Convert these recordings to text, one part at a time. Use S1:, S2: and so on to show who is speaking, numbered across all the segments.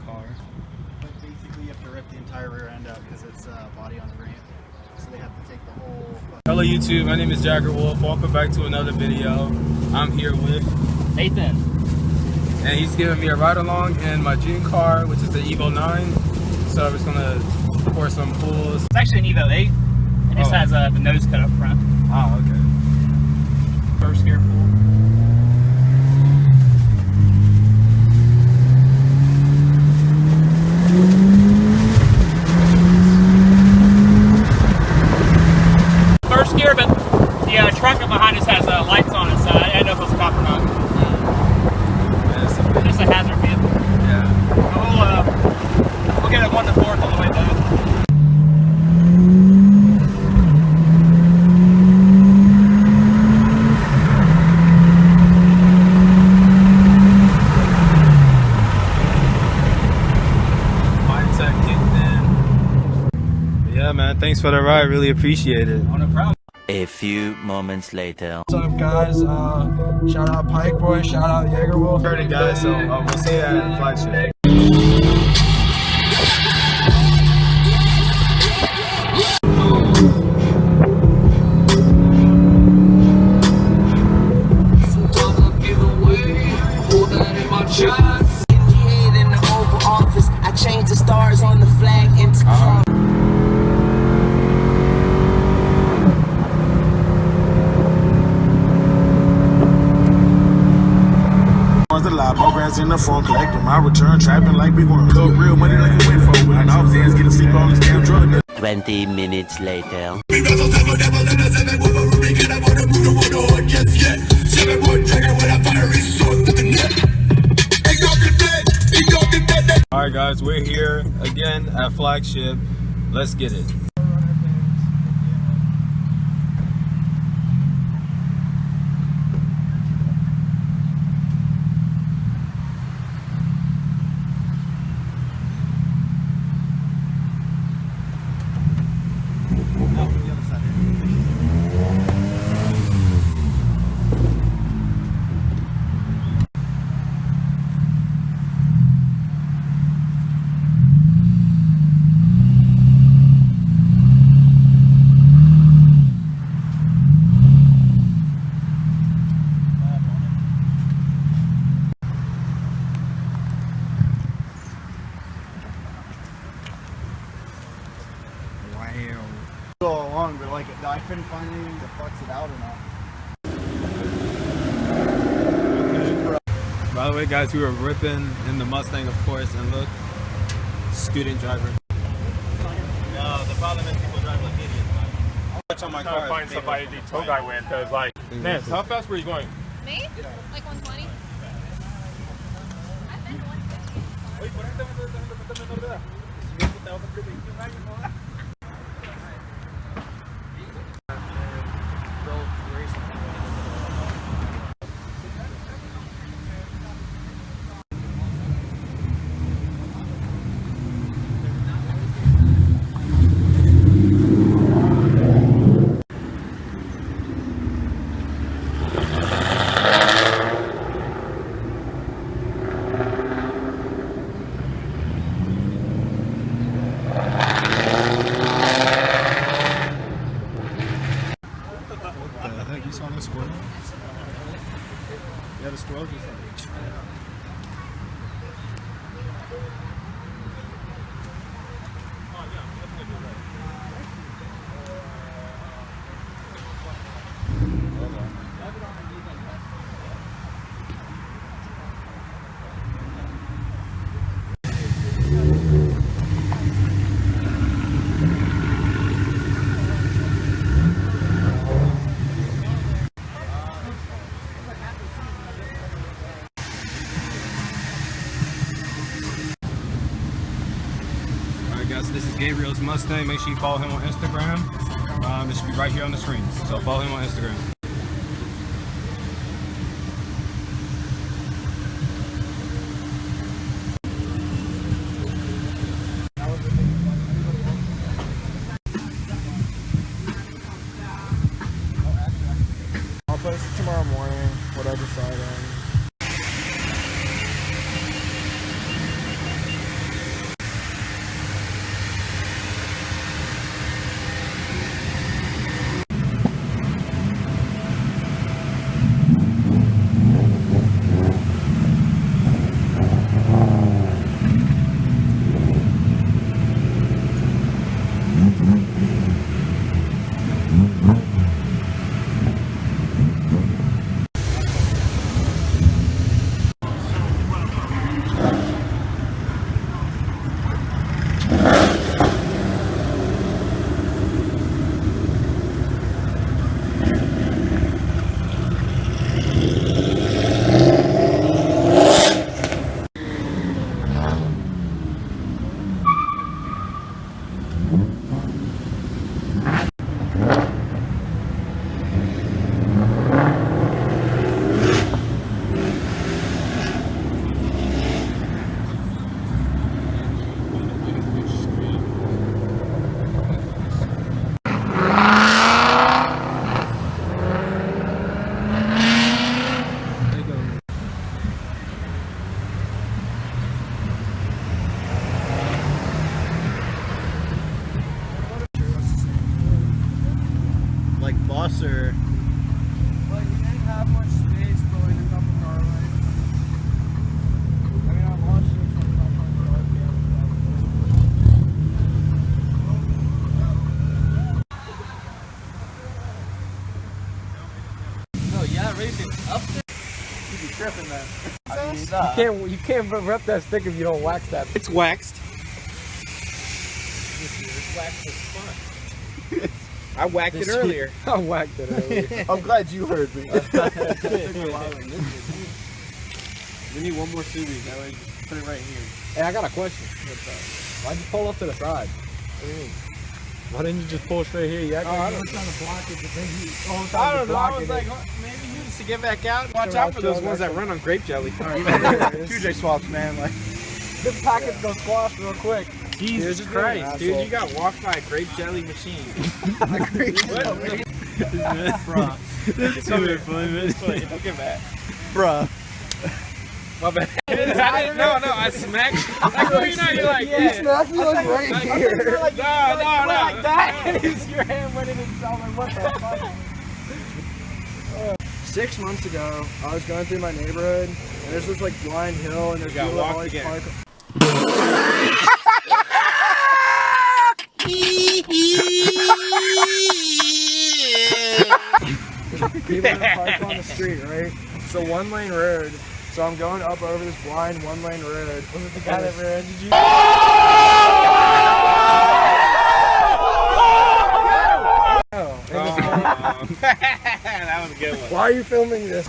S1: car.
S2: But basically you have to rip the entire rear end out because it's body on frame. So they have to take the whole...
S1: Hello YouTube, my name is JaggerWolf. Welcome back to another video. I'm here with
S3: Nathan.
S1: And he's giving me a ride along in my dream car, which is the Evo 9. So I'm just gonna pour some pulls.
S3: It's actually an Evo 8. It just has the nose cut up front.
S1: Oh, okay.
S3: First gear pull. First gear, but the truck up behind us has lights on its side. I don't know if it's a cop or not.
S1: Yeah,
S3: Just a hazard vehicle.
S1: yeah.
S3: We'll get it 1 to 4th on the way down.
S1: Mindset kicked in. Yeah, man. Thanks for the ride. Really appreciate it.
S3: Oh, no problem.
S4: A few moments later.
S5: What's up, guys? Shout out Pike Boy, shout out JaggerWolf.
S1: Heard it, guys. So we'll see you at Flagship.
S6: I changed the stars on the flag into
S7: The live programs in the phone, collecting my return, trapping like big worms. Cook real money like a win for. When I was ends getting sleep on this damn drug.
S4: 20 minutes later.
S1: Alright guys, we're here again at Flagship. Let's get it.
S2: Go along, but like I couldn't find anything that fucks it out enough.
S1: By the way, guys, we were ripping in the Mustang, of course, and look, student driver. No, the problem is people drive like idiots, man. I'll touch on my car.
S8: To find somebody the tow guy went, because like, man, how fast were you going?
S9: Me? Like 120? I've been 150.
S1: You saw the squirrel? Yeah, the squirrel just guys, this is Gabriel's Mustang. Make sure you follow him on Instagram. It should be right here on the screen. So follow him on Instagram.
S5: I'll post it tomorrow morning, what I decide on.
S2: loss or?
S5: Like, we didn't have much space, but like a couple car lengths. I mean, I launched it at 2,500 RPM.
S1: No, yeah, racing up there.
S2: You be tripping, man.
S5: You can't rep that stick if you don't wax that.
S1: It's waxed. I whacked it earlier.
S5: I whacked it earlier.
S2: I'm glad you heard me.
S1: We need one more series. That way, just put it right here.
S5: Hey, I got a question. Why'd you pull up to the side? What do you mean? Why didn't you just pull straight here? You act like you were trying to block it, but then you
S1: I don't know. I was like, maybe he needs to get back out. Watch out for those ones that run on grape jelly.
S2: QJ swaps, man. Like,
S5: this package go squash real quick.
S1: Jesus Christ, dude, you got walked by a grape jelly machine. Bruh. That's too funny, man. Look at that.
S2: bruh.
S1: My bad. I didn't know. No, I smacked. Like, well, you know, you're like, yeah.
S5: You smacked me like right here.
S1: No.
S5: Like that. Your hand went in and fell. Like, what the fuck? 6 months ago, I was going through my neighborhood, and there's this like blind hill, and there's
S1: got
S5: people that
S1: walked
S5: always
S1: again.
S5: park. People that park on the street, right? It's a 1-lane road, so I'm going up over this blind 1-lane road. Was it the guy that rear-ended you?
S1: That was a good one.
S5: Why are you filming this?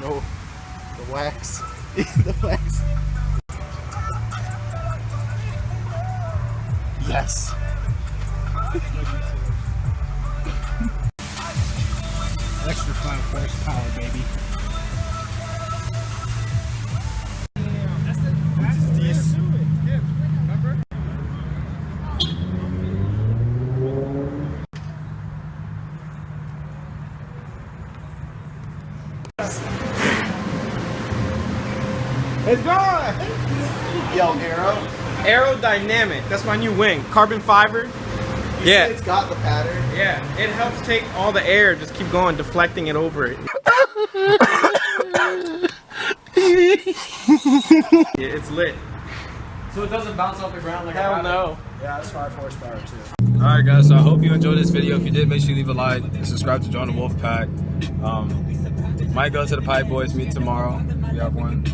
S2: No, the wax. The wax. Yes. Extra 5 horsepower, baby.
S1: It's gone!
S2: Yo, Arrow.
S1: Aerodynamic. That's my new wing. Carbon fiber. Yeah.
S2: It's got the pattern.
S1: Yeah. It helps take all the air, just keep going, deflecting it over it. Yeah, it's lit.
S5: So it doesn't bounce off the ground like
S1: Hell no.
S5: Yeah, that's 5 horsepower too.
S10: Alright guys, so I hope you enjoyed this video. If you did, make sure you leave a like and subscribe to join the Wolf Pack. Might go to the Pipe Boys meet tomorrow if you have one.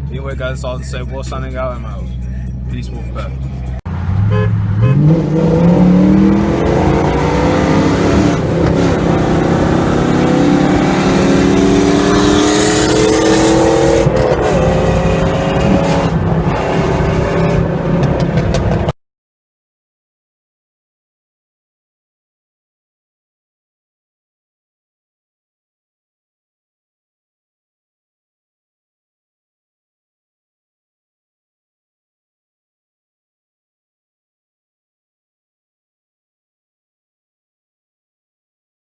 S10: Anyway guys, that's all to say. Wolf signing out. I'm out. Peace, Wolf Pack.